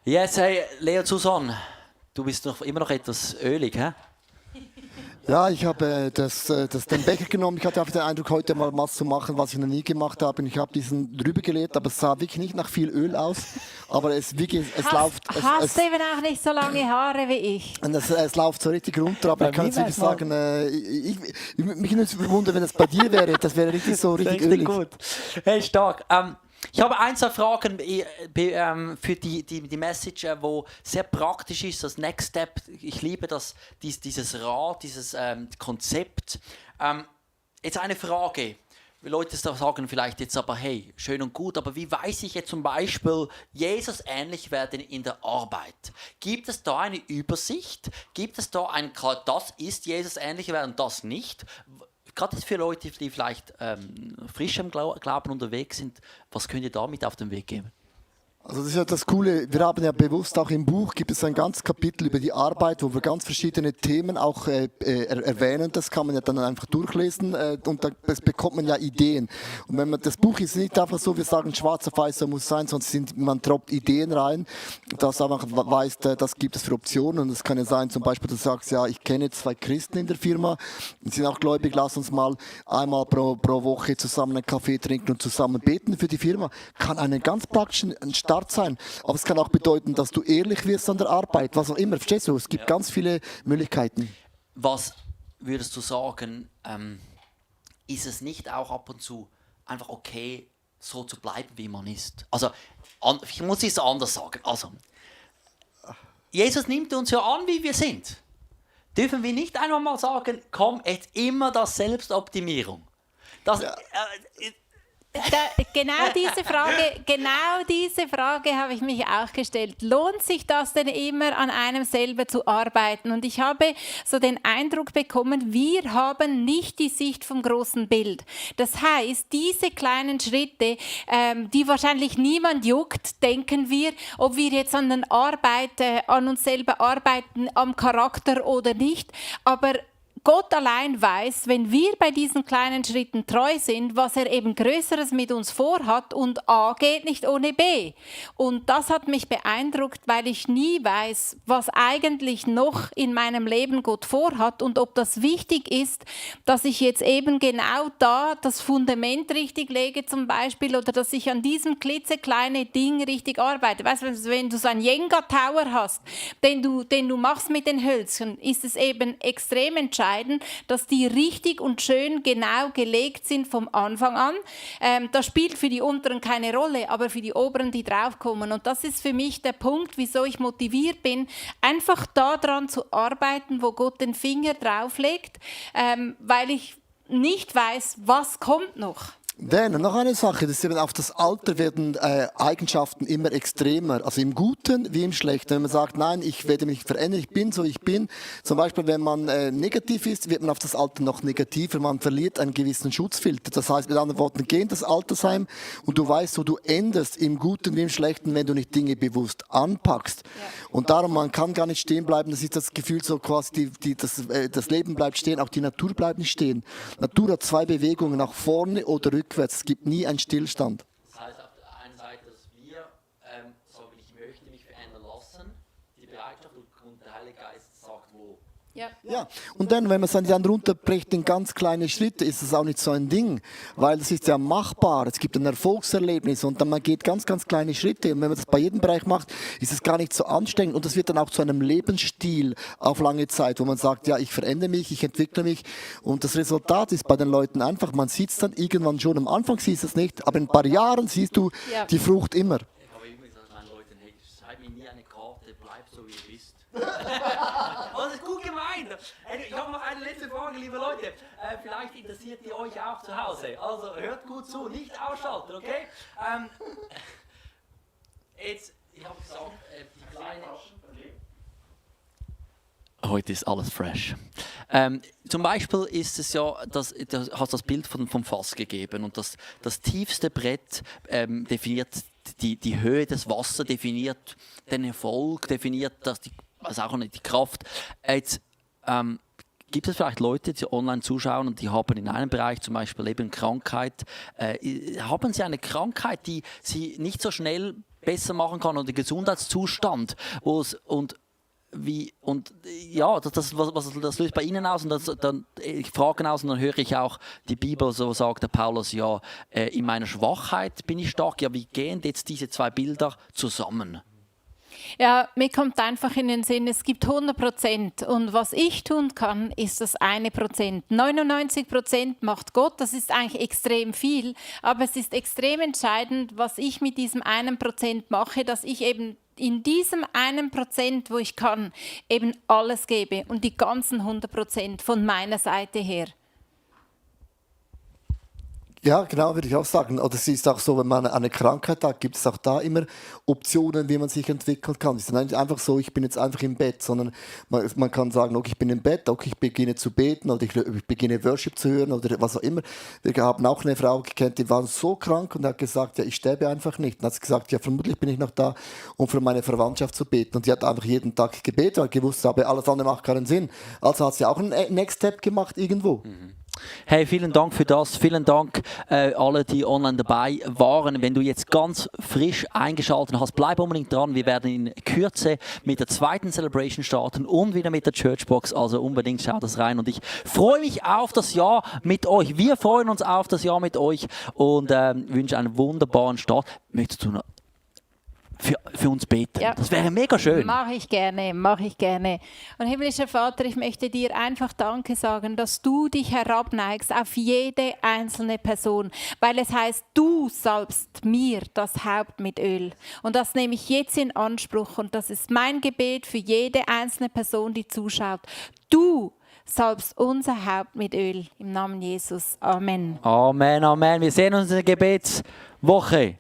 Yes, hey, Leo Susan, du bist immer noch etwas ölig, hä? Ja, ich habe den Becher genommen. Ich hatte einfach den Eindruck, heute mal was zu machen, was ich noch nie gemacht habe. Und ich habe diesen drüber gelegt, aber es sah wirklich nicht nach viel Öl aus. Aber es läuft. Hast eben auch nicht so lange Haare wie ich. Und es läuft so richtig runter, aber Bei ich kann mir jetzt wirklich wär's sagen, mich würde es wundern, wenn das bei dir wäre. Das wäre richtig so richtig Richtig ölig. gut. Hey, stark. Ich habe ein, zwei Fragen für die Message, die sehr praktisch ist, das Next Step. Ich liebe dieses Rad, dieses Konzept. Jetzt eine Frage. Leute sagen vielleicht jetzt aber, hey, schön und gut, aber wie weiß ich jetzt zum Beispiel, Jesus ähnlich werden in der Arbeit? Gibt es da eine Übersicht? Gibt es da das ist Jesus ähnlich werden und das nicht? Gerade für Leute, die vielleicht frisch im Glauben unterwegs sind, was könnt ihr damit auf den Weg geben? Also das ist ja das Coole, wir haben ja bewusst auch im Buch, gibt es ein ganzes Kapitel über die Arbeit, wo wir ganz verschiedene Themen auch erwähnen. Das kann man ja dann einfach durchlesen und da bekommt man ja Ideen. Und wenn man das Buch ist nicht einfach so, wir sagen schwarz auf weiß, so muss es sein, sondern man droppt Ideen rein, dass einfach weiß, das gibt es für Optionen. Und es kann ja sein, zum Beispiel, du sagst, ja, ich kenne 2 Christen in der Firma, die sind auch gläubig, lass uns mal einmal pro Woche zusammen einen Kaffee trinken und zusammen beten für die Firma. Kann einen ganz praktischen Start sein. Aber es kann auch bedeuten, dass du ehrlich wirst an der Arbeit, was auch immer. Verstehst du? Es gibt ganz viele Möglichkeiten. Was würdest du sagen, ist es nicht auch ab und zu einfach okay, so zu bleiben, wie man ist? Also, ich muss es anders sagen. Also, Jesus nimmt uns ja an, wie wir sind. Dürfen wir nicht einmal mal sagen, komm, jetzt immer das Selbstoptimierung. Das, Genau diese Frage habe ich mich auch gestellt. Lohnt sich das denn immer, an einem selber zu arbeiten? Und ich habe so den Eindruck bekommen, wir haben nicht die Sicht vom großen Bild. Das heißt, diese kleinen Schritte, die wahrscheinlich niemand juckt, denken wir, ob wir jetzt an uns selber arbeiten, am Charakter oder nicht. Aber Gott allein weiß, wenn wir bei diesen kleinen Schritten treu sind, was er eben Größeres mit uns vorhat und A geht nicht ohne B. Und das hat mich beeindruckt, weil ich nie weiß, was eigentlich noch in meinem Leben Gott vorhat und ob das wichtig ist, dass ich jetzt eben genau da das Fundament richtig lege zum Beispiel oder dass ich an diesem klitzekleinen Ding richtig arbeite. Weißt du, wenn du so einen Jenga-Tower hast, den du machst mit den Hölzern, ist es eben extrem entscheidend, dass die richtig und schön genau gelegt sind vom Anfang an. Das spielt für die unteren keine Rolle, aber für die oberen, die draufkommen. Und das ist für mich der Punkt, wieso ich motiviert bin, einfach daran zu arbeiten, wo Gott den Finger drauflegt, weil ich nicht weiß, was kommt noch. Denn noch eine Sache, das ist eben auf das Alter werden Eigenschaften immer extremer, also im Guten wie im Schlechten. Wenn man sagt, nein, ich werde mich verändern, ich bin so, ich bin. Zum Beispiel, wenn man negativ ist, wird man auf das Alter noch negativer, man verliert einen gewissen Schutzfilter. Das heißt, mit anderen Worten, geh in das Altersheim und du weißt, wo du endest, im Guten wie im Schlechten, wenn du nicht Dinge bewusst anpackst. Ja. Und darum, man kann gar nicht stehen bleiben, das ist das Gefühl so quasi, das Leben bleibt stehen, auch die Natur bleibt nicht stehen. Natur hat 2 Bewegungen, nach vorne oder rückwärts. Es gibt nie einen Stillstand. Das heißt auf der einen Seite, dass wir sagen, ich möchte mich verändern lassen, die Bereitschaft und der Heilige Geist sagt, wo. Ja, und dann, wenn man es dann runterbricht in ganz kleine Schritte, ist es auch nicht so ein Ding, weil es ist ja machbar, es gibt ein Erfolgserlebnis und dann man geht ganz, ganz kleine Schritte und wenn man das bei jedem Bereich macht, ist es gar nicht so anstrengend und das wird dann auch zu einem Lebensstil auf lange Zeit, wo man sagt, ja, ich verändere mich, ich entwickle mich und das Resultat ist bei den Leuten einfach, man sieht es dann irgendwann schon, am Anfang siehst du es nicht, aber in ein paar Jahren siehst du die Frucht immer. Ich habe immer gesagt meinen Leuten, hey, schreib mir nie eine Karte, bleib so wie du bist. Das ist gut gemeint. Ich habe noch eine letzte Frage, liebe Leute. Vielleicht interessiert die euch auch zu Hause. Also hört gut zu, nicht ausschalten, okay? Jetzt, ich habe gesagt, die kleine... Heute ist alles fresh. Zum Beispiel ist es ja, du hast das Bild vom Fass gegeben und das tiefste Brett definiert die Höhe des Wassers, definiert den Erfolg, definiert also auch nicht die Kraft. Jetzt gibt es vielleicht Leute, die online zuschauen und die haben in einem Bereich zum Beispiel eben Krankheit. Haben sie eine Krankheit, die sie nicht so schnell besser machen kann und den Gesundheitszustand, was das löst bei Ihnen aus und dann ich frage aus und dann höre ich auch die Bibel, so sagt der Paulus, ja, in meiner Schwachheit bin ich stark. Ja, wie gehen jetzt diese zwei Bilder zusammen? Ja, mir kommt einfach in den Sinn, es gibt 100% und was ich tun kann, ist das 1%. 99% macht Gott, das ist eigentlich extrem viel, aber es ist extrem entscheidend, was ich mit diesem 1% mache, dass ich eben in diesem 1%, wo ich kann, eben alles gebe und die ganzen 100% von meiner Seite her. Ja, genau, würde ich auch sagen. Oder es ist auch so, wenn man eine Krankheit hat, gibt es auch da immer Optionen, wie man sich entwickeln kann. Es ist nicht einfach so, ich bin jetzt einfach im Bett, sondern man kann sagen, okay, ich bin im Bett, okay, ich beginne zu beten oder ich beginne Worship zu hören oder was auch immer. Wir haben auch eine Frau gekannt, die war so krank und hat gesagt, ja, ich sterbe einfach nicht. Und hat sie gesagt, ja, vermutlich bin ich noch da, um für meine Verwandtschaft zu beten. Und die hat einfach jeden Tag gebetet, weil gewusst habe, alles andere macht keinen Sinn. Also hat sie auch einen Next Step gemacht irgendwo. Hey, vielen Dank für das. Vielen Dank alle, die online dabei waren. Wenn du jetzt ganz frisch eingeschaltet hast, bleib unbedingt dran. Wir werden in Kürze mit der zweiten Celebration starten und wieder mit der Churchbox. Also unbedingt schau das rein. Und ich freue mich auf das Jahr mit euch. Wir freuen uns auf das Jahr mit euch und wünsche einen wunderbaren Start. Möchtest du noch für uns beten? Ja. Das wäre mega schön. Mache ich gerne. Und himmlischer Vater, ich möchte dir einfach Danke sagen, dass du dich herabneigst auf jede einzelne Person, weil es heißt, du salbst mir das Haupt mit Öl. Und das nehme ich jetzt in Anspruch und das ist mein Gebet für jede einzelne Person, die zuschaut. Du salbst unser Haupt mit Öl. Im Namen Jesus. Amen. Amen, Amen. Wir sehen uns in der Gebetswoche.